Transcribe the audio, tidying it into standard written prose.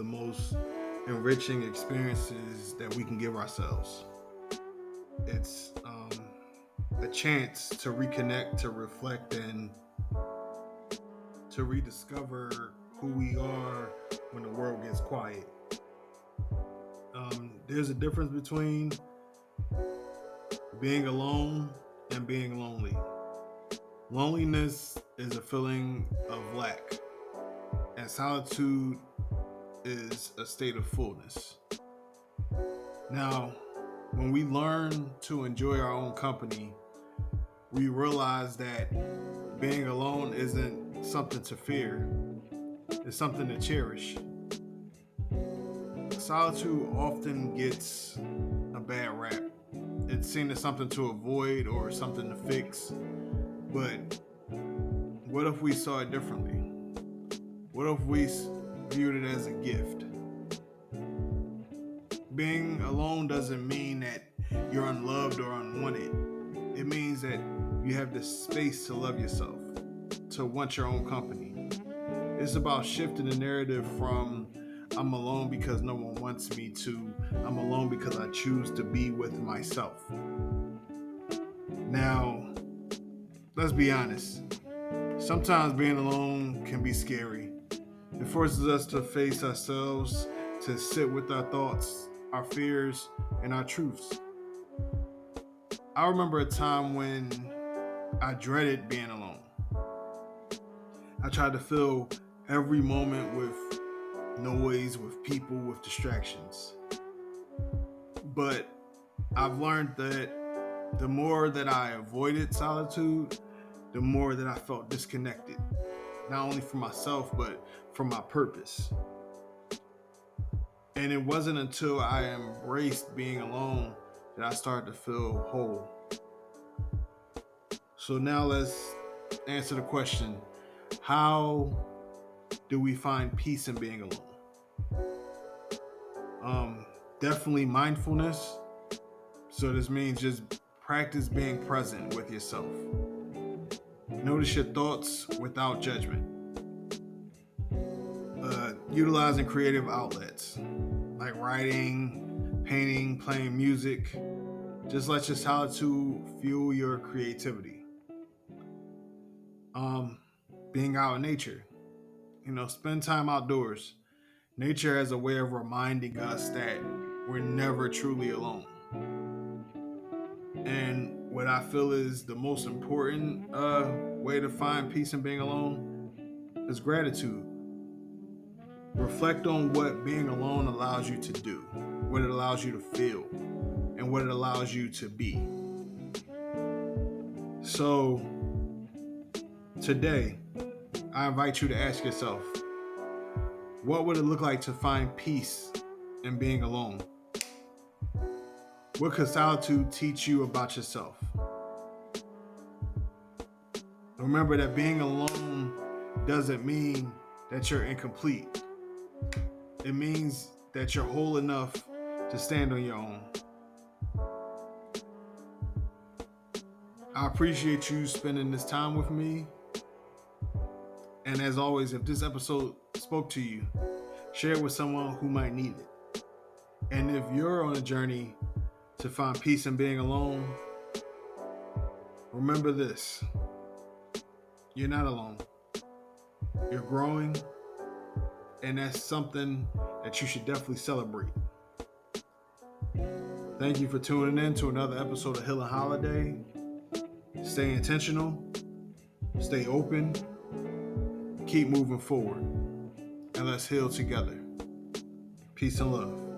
the most enriching experiences that we can give ourselves. It's a chance to reconnect, to reflect, and to rediscover who we are when the world gets quiet. There's a difference between being alone and being lonely. Loneliness is a feeling of lack, and solitude is a state of fullness. Now, when we learn to enjoy our own company, we realize that being alone isn't something to fear, it's something to cherish. Solitude often gets a bad rap. It's seen as something to avoid or something to fix. But what if we saw it differently? What if we viewed it as a gift? Being alone doesn't mean that you're unloved or unwanted. It means that you have the space to love yourself, to want your own company. It's about shifting the narrative from I'm alone because no one wants me to I'm alone because I choose to be with myself. Now, let's be honest. Sometimes being alone can be scary. It forces us to face ourselves, to sit with our thoughts, our fears, and our truths. I remember a time when I dreaded being alone. I tried to fill every moment with noise, with people, with distractions. But I've learned that the more that I avoided solitude, the more that I felt disconnected, not only from myself, but from my purpose. And it wasn't until I embraced being alone that I started to feel whole. So now let's answer the question, how do we find peace in being alone? Definitely mindfulness. So this means just practice being present with yourself. Notice your thoughts without judgment. Utilizing creative outlets like writing, painting, playing music. Just let your solitude fuel your creativity. Um, Being out in nature. Spend time outdoors. Nature has a way of reminding us that we're never truly alone. And what I feel is the most important way to find peace in being alone is gratitude. Reflect on what being alone allows you to do, what it allows you to feel, and what it allows you to be. So, today, I invite you to ask yourself, what would it look like to find peace in being alone? What could solitude teach you about yourself? Remember that being alone doesn't mean that you're incomplete. It means that you're whole enough to stand on your own. I appreciate you spending this time with me. And as always, if this episode spoke to you, share it with someone who might need it. And if you're on a journey to find peace in being alone, remember this. You're not alone. You're growing, and that's something that you should definitely celebrate. Thank you for tuning in to another episode of Hill and Holiday. Stay intentional, stay open, keep moving forward, and let's heal together. Peace and love.